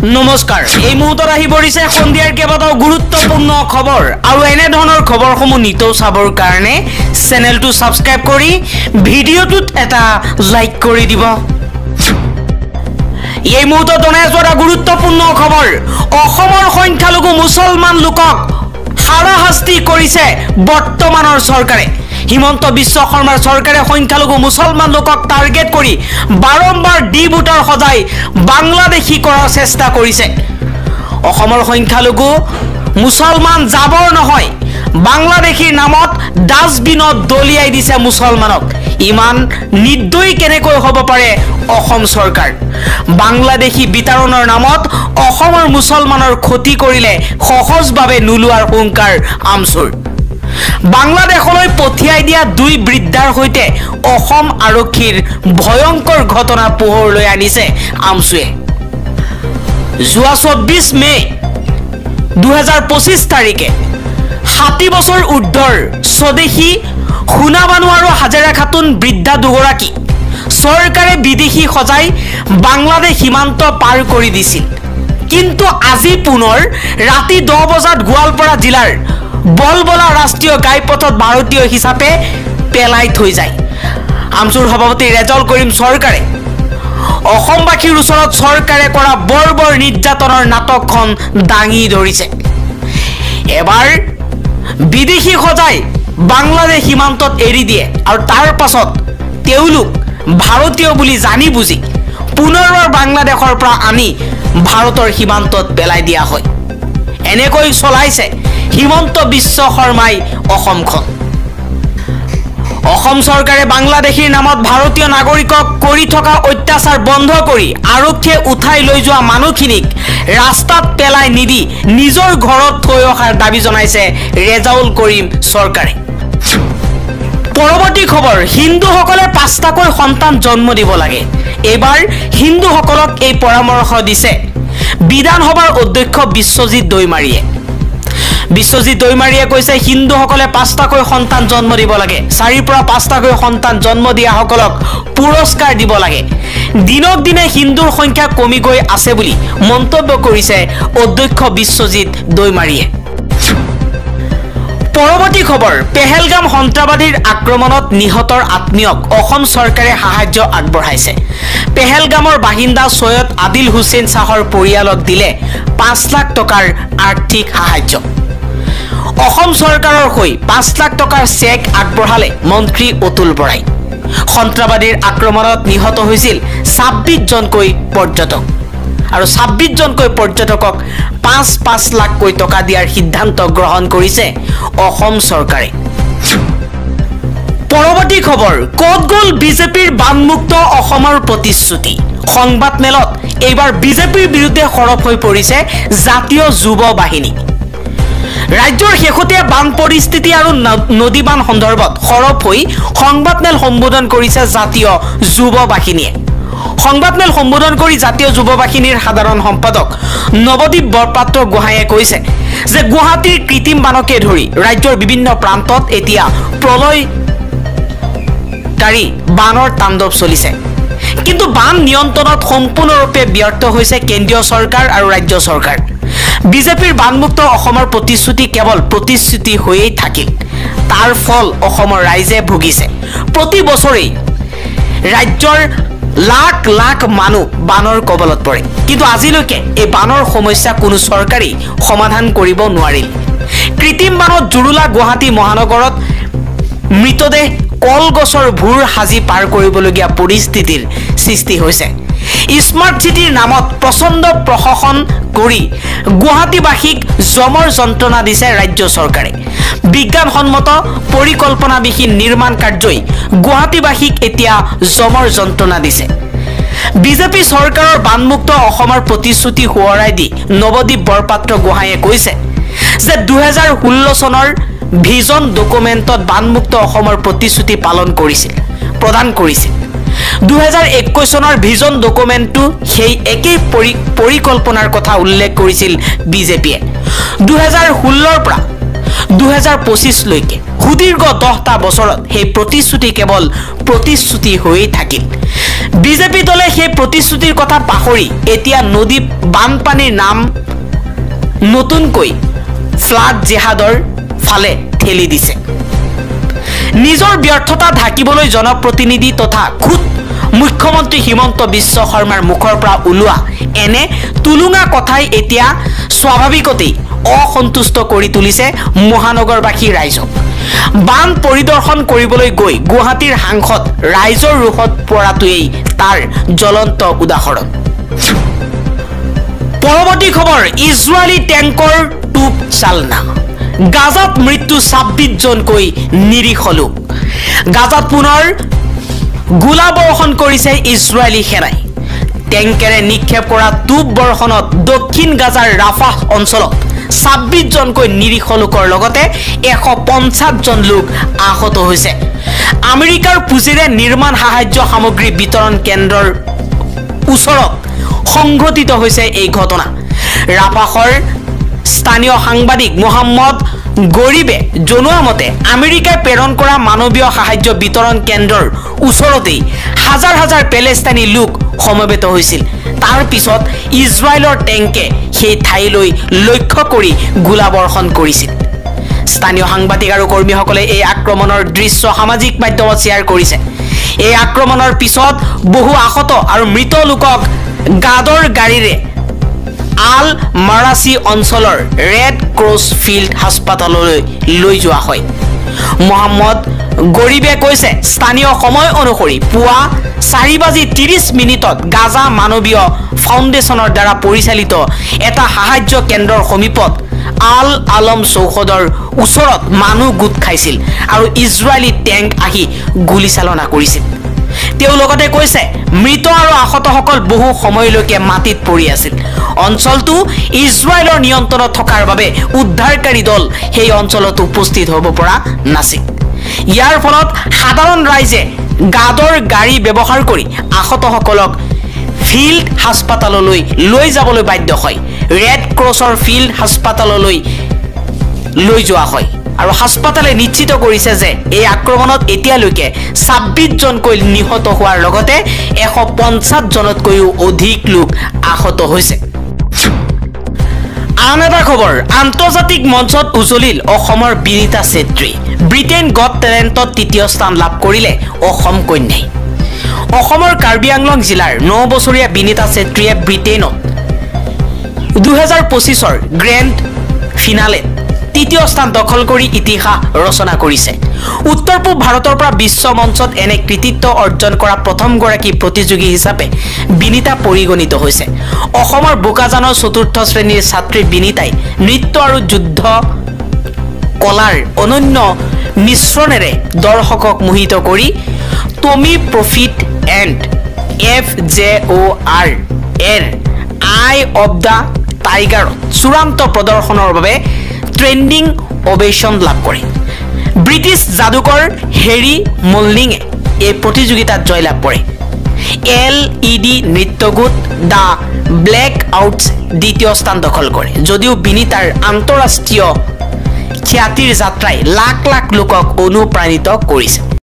নমস্কাৰ এই মুহূৰ্তত আহি পৰিছে সন্ধিয়াৰ কেইবাটাও গুৰুত্বপূৰ্ণ খবৰ আৰু এনে ধৰণৰ খবৰসমূহ নিতৌ চাবৰ কাৰণে চেনেলটো সাবস্ক্ৰাইব কৰি ভিডিঅ'টোত এটা লাইক কৰি দিব এই মুহূৰ্তত জনাই আছো এটা গুৰুত্বপূৰ্ণ খবৰ অসমৰ সংখ্যালঘু মুছলমান লোকক হাৰাশাস্তি কৰিছে বৰ্তমানৰ চৰকাৰে হিমন্ত বিশ্ব শৰ্মাৰ চৰকাৰে সংখ্যালঘু মুছলমান লোকক টাৰ্গেট কৰি বাৰম্বাৰ ডি বুটাৰ সজাই বাংলাদেশী কৰাৰ চেষ্টা কৰিছে অসমৰ সংখ্যালঘু মুছলমান জাবৰ নহয় বাংলাদেশীৰ নামত ডাষ্টবিনত দলিয়াই দিছে মুছলমানক ইমান নিৰ্দয়ী কেনেকৈ হ'ব পাৰে অসম চৰকাৰ বাংলাদেশী বিতৰণৰ নামত অসমৰ মুছলমানৰ ক্ষতি কৰিলে সহজভাৱে নুলুৱাৰ হুংকাৰ আমচুৰ বাংলাদেশলৈ পঠিয়াই দিয়া দুই বৃদ্ধাৰ হৈতে অসম আৰক্ষীৰ ভয়ংকৰ ঘটনা পোহৰলৈ আনিছে আমচুৱে যোৱা 24 মে 2025 তাৰিখে 60 বছৰ উৰ্ধৰ স্বদেশী খুনাবানু আৰু হাজেৰা খাতুন বৃদ্ধা দুগৰাকী চৰকাৰে বিদেশী সজাই বাংলাদেশ সীমান্ত পাৰ কৰি দিছিল কিন্তু আজি পুনৰ ৰাতি 10 বজাত গোৱালপাৰা জিলাৰ বলবলা ৰাষ্ট্ৰীয় ঘাইপথত ভাৰতীয় হিচাপে পেলাই থৈ যায় আমচুৰ সভাপতি ৰেজল কৰিম চৰকাৰে অসমবাসীৰ ওচৰত চৰকাৰে কৰা বৰ্বৰ নিৰ্যাতনৰ নাটকখন দাঙি ধৰিছে এবাৰ বিদেশী সজাই বাংলাদেশ সীমান্তত এৰি দিয়ে আৰু তাৰ পাছত তেওঁলোক ভাৰতীয় বুলি জানি বুজি পুনৰবাৰ বাংলাদেশৰ পৰা আনি ভাৰতৰ সীমান্তত পেলাই দিয়া হয় এনেকৈ চলাইছে হিমন্ত বিশ্ব শৰ্মাই অসমখন অসম চৰকাৰে বাংলাদেশীৰ নামত ভাৰতীয় নাগৰিকক কৰি থকা অত্যাচাৰ বন্ধ কৰি আৰক্ষীয়ে উঠাই লৈ যোৱা মানুহখিনিক ৰাস্তাত পেলাই নিদি নিজৰ ঘৰত থৈ অহাৰ দাবী জনাইছে ৰেজাউল কৰিম চৰকাৰে পৰৱৰ্তী খবৰ হিন্দুসকলে 5টাকৈ সন্তান জন্ম দিব লাগে এবাৰ হিন্দুসকলক এই পৰামৰ্শ দিছে বিধানসভাৰ অধ্যক্ষ বিশ্বজিৎ দৈমাৰীয়ে কৈছে হিন্দুসকলে 5টাকৈ সন্তান জন্ম দিব লাগে 4 পৰা 5টাকৈ সন্তান জন্ম দিয়া সকলক পুৰস্কাৰ দিব লাগে দিনক দিনে হিন্দুৰ সংখ্যা কমি গৈ আছে বুলি মন্তব্য কৰিছে অধ্যক্ষ বিশ্বজিৎ দৈমাৰীয়ে পৰৱৰ্তী খবৰ পেহেলগাম সন্ত্ৰাসবাদীৰ আক্ৰমণত নিহতৰ আত্মীয়ক অসম চৰকাৰে সাহায্য আগবঢ়াইছে পেহেলগামৰ বাহিন্দা সৈয়দ আদিল হুছেইন শাহৰ পৰিয়ালক দিলে 5 লাখ টকাৰ আৰ্থিক সাহায্য অসম চৰকাৰৰ হৈ 5 লাখ টকাৰ চেক আগবঢ়ালে মন্ত্ৰী অতুল বৰাই সন্ত্ৰাসবাদীৰ আক্ৰমণত নিহত হৈছিল 26 জনকৈ পৰ্যটক আৰু 26 জনকৈ পৰ্যটকক 5 লাখকৈ টকা দিয়াৰ সিদ্ধান্ত গ্ৰহণ কৰিছে অসম চৰকাৰে পৰৱৰ্তী খবৰ ক'ত গ'ল বিজেপিৰ বানমুক্ত অসমৰ প্ৰতিশ্ৰুতি সংবাদ মেলত এইবাৰ বিজেপিৰ বিৰুদ্ধে সৰব হৈ পৰিছে জাতীয় যুৱ বাহিনী ৰাজ্যৰ শেহতীয়া বান পৰিস্থিতি আৰু নদী বান সন্দৰ্ভত সৰব হৈ সংবাদ মেল সম্বোধন কৰিছে জাতীয় যুৱ বাহিনীয়ে সংবাদ মেল সম্বোধন কৰি জাতীয় যুৱ বাহিনীৰ সাধাৰণ সম্পাদক নৱদীপ বৰপাত্ৰ গোহাঁয়ে কৈছে যে গুৱাহাটীৰ কৃত্ৰিম বানকে ধৰি ৰাজ্যৰ বিভিন্ন প্ৰান্তত এতিয়া প্ৰলয়কাৰী বানৰ তাণ্ডৱ চলিছে কিন্তু বান নিয়ন্ত্ৰণত সম্পূৰ্ণৰূপে ব্যৰ্থ হৈছে কেন্দ্ৰীয় চৰকাৰ আৰু ৰাজ্য চৰকাৰ বিজেপিৰ বানমুক্ত অসমৰ প্ৰতিশ্ৰুতি কেৱল প্ৰতিশ্ৰুতি হৈয়ে থাকিল তাৰ ফল অসমৰ ৰাইজে ভুগিছে প্ৰতি বছৰেই ৰাজ্যৰ লাখ লাখ মানুহ বানৰ কবলত পৰে কিন্তু আজিলৈকে এই বানৰ সমস্যা কোনো চৰকাৰী সমাধান কৰিব নোৱাৰিল কৃত্ৰিম বানত জুৰুলা গুৱাহাটী মহানগৰত মৃতদেহ কলগছৰ ভূৰ সাজি পাৰ কৰিবলগীয়া পৰিস্থিতিৰ সৃষ্টি হৈছে স্মাৰ্ট চিটিৰ নামত প্ৰচণ্ড প্ৰশাসন কৰি গুৱাহাটীবাসীক জমৰ যন্ত্ৰণা দিছে ৰাজ্য চৰকাৰে বিজ্ঞানসন্মত পৰিকল্পনাবিহীন নিৰ্মাণ কাৰ্যই গুৱাহাটীবাসীক এতিয়া জমৰ যন্ত্ৰণা দিছে বিজেপি চৰকাৰৰ বানমুক্ত অসমৰ প্ৰতিশ্ৰুতি সোঁৱৰাই দি নৱদীপ বৰপাত্ৰ গোহাঁয়ে কৈছে যে 2016 চনৰ ভিজন ডকুমেণ্টত বানমুক্ত অসমৰ প্ৰতিশ্ৰুতি প্ৰদান কৰিছিল 2021 চনৰ ভিজন ডকুমেণ্টটো সেই একেই পৰিকল্পনাৰ কথা উল্লেখ কৰিছিল বিজেপিয়ে 2016 পৰা 2025 লৈকে সুদীৰ্ঘ 10টা বছৰত সেই প্ৰতিশ্ৰুতি কেৱল প্ৰতিশ্ৰুতি হৈয়ে থাকিল বিজেপি দলে সেই প্ৰতিশ্ৰুতিৰ কথা পাহৰি এতিয়া নদী বানপানীৰ নাম নতুনকৈ ফ্লাড জেহাদৰ ফালে ঠেলি দিছে। নিজৰ ব্যৰ্থতা ঢাকিবলৈ জনপ্ৰতিনিধি তথা খুদ মুখ্যমন্ত্ৰী হিমন্ত বিশ্ব শৰ্মাৰ মুখৰ পৰা ওলোৱা এনে তুলুঙা কথাই এতিয়া স্বাভাৱিকতেই অসন্তুষ্ট কৰি তুলিছে মহানগৰবাসী ৰাইজক। বান পৰিদৰ্শন কৰিবলৈ গৈ গুৱাহাটীৰ সাংসদ ৰাইজৰ ৰোষত পৰাটোৱেই তাৰ জ্বলন্ত উদাহৰণ। পৰৱৰ্তী খবৰ, ইজৰাইলী টেংকৰ টোপ চালনা। গাজাত মৃত্যু 26 জনকৈ নিৰীহ লোক। গাজাত পুনৰ গোলাবৰ্ষণ কৰিছে ইজৰাইলী সেনাই। টেংকেৰে নিক্ষেপ কৰা টোপ বৰ্ষণত দক্ষিণ গাজাৰ ৰাফাহ অঞ্চলত 26 জনকৈ নিৰীহ লোকৰ লগতে 150 জন লোক আহত হৈছে। আমেৰিকাৰ পুঁজিৰে নিৰ্মাণ সাহায্য সামগ্ৰী বিতৰণ কেন্দ্ৰৰ ওচৰত সংঘটিত হৈছে এই ঘটনা। ৰাফাহৰ স্থানীয় সাংবাদিক মোহাম্মদ গৰিবে জনোৱা মতে আমেৰিকাই প্ৰেৰণ কৰা মানৱীয় সাহায্য বিতৰণ কেন্দ্ৰৰ ওচৰতেই হাজাৰ হাজাৰ পেলেষ্টাইনী লোক সমবেত হৈছিল। তাৰ পিছত ইজৰাইলৰ টেংকে সেই ঠাইলৈ লক্ষ্য কৰি গোলাবৰ্ষণ কৰিছিল। স্থানীয় সাংবাদিক আৰু কৰ্মীসকলে এই আক্ৰমণৰ দৃশ্য সামাজিক মাধ্যমত শ্বেয়াৰ কৰিছে। এই আক্ৰমণৰ পিছত বহু আহত আৰু মৃত লোকক গাদৰ গাড়ীৰে আল মাৰাচি অঞ্চলৰ ৰেড ক্ৰছ ফিল্ড হাস্পাতাললৈ লৈ যোৱা হয়। মোহাম্মদ গৰিবে কৈছে, স্থানীয় সময় অনুসৰি পুৱা 4:30 গাজা মানৱীয় ফাউণ্ডেশ্যনৰ দ্বাৰা পৰিচালিত এটা সাহায্য কেন্দ্ৰৰ সমীপত আল আলম চৌহদৰ ওচৰত মানুহ গোট খাইছিল আৰু ইজৰাইলী টেংক আহি গুলীচালনা কৰিছিল। তেওঁ লগতে কৈছে, মৃত আৰু আহতসকল বহু সময়লৈকে মাটিত পৰি আছিল। অঞ্চলটো ইজৰাইলৰ নিয়ন্ত্ৰণত থকাৰ বাবে উদ্ধাৰকাৰী দল সেই অঞ্চলত উপস্থিত হ'ব পৰা নাছিল। ইয়াৰ ফলত সাধাৰণ ৰাইজে গাদৰ গাড়ী ব্যৱহাৰ কৰি আহতসকলক ফিল্ড হাস্পাতাললৈ লৈ যাবলৈ বাধ্য হয়। ৰেড ক্ৰছৰ ফিল্ড হাস্পাতাললৈ লৈ যোৱা হয় আৰু হাস্পাতালে নিশ্চিত কৰিছে যে এই আক্ৰমণত এতিয়ালৈকে 26 জনকৈ নিহত হোৱাৰ লগতে 150 জনতকৈও অধিক লোক আহত হৈছে। আন এটা খবৰ, আন্তৰ্জাতিক মঞ্চত উজলিল অসমৰ বিনীতা চেত্ৰী। ব্ৰিটেইন গট টেলেণ্টত 3য় স্থান লাভ কৰিলে অসম কন্যাই। অসমৰ কাৰ্বি আংলং জিলাৰ 9 বছৰীয়া বিনীতা চেত্ৰীয়ে ব্ৰিটেইনত 2025ৰ গ্ৰেণ্ড ফিনালেত 3য় স্থান দখল কৰি ইতিহাস ৰচনা কৰিছে। উত্তৰ পূব ভাৰতৰ পৰা বিশ্ব মঞ্চত এনে কৃতিত্ব অৰ্জন কৰা প্ৰথমগৰাকী প্ৰতিযোগী হিচাপে বিনীতা পৰিগণিত হৈছে। অসমৰ বোকাজানৰ 4ৰ্থ শ্ৰেণীৰ ছাত্ৰী বিনীতাই নৃত্য আৰু যুদ্ধ কলাৰ অনন্য মিশ্ৰণেৰে দৰ্শকক মোহিত কৰি টমি প্ৰফিট এণ্ড FJOR এৰ আই অৱ দ্য টাইগাৰত চূড়ান্ত প্ৰদৰ্শনৰ বাবে ট্ৰেণ্ডিং অবেশ্যন লাভ কৰে। ব্ৰিটিছ যাদুকৰ হেৰি মল্লিঙে এই প্ৰতিযোগিতাত জয়লাভ কৰে। LED নৃত্যগোট দ্য ব্লেক আউটছ 2য় স্থান দখল কৰে। যদিও বিনীতাৰ আন্তঃৰাষ্ট্ৰীয় খ্যাতিৰ যাত্ৰাই লাখ লাখ লোকক অনুপ্ৰাণিত কৰিছে।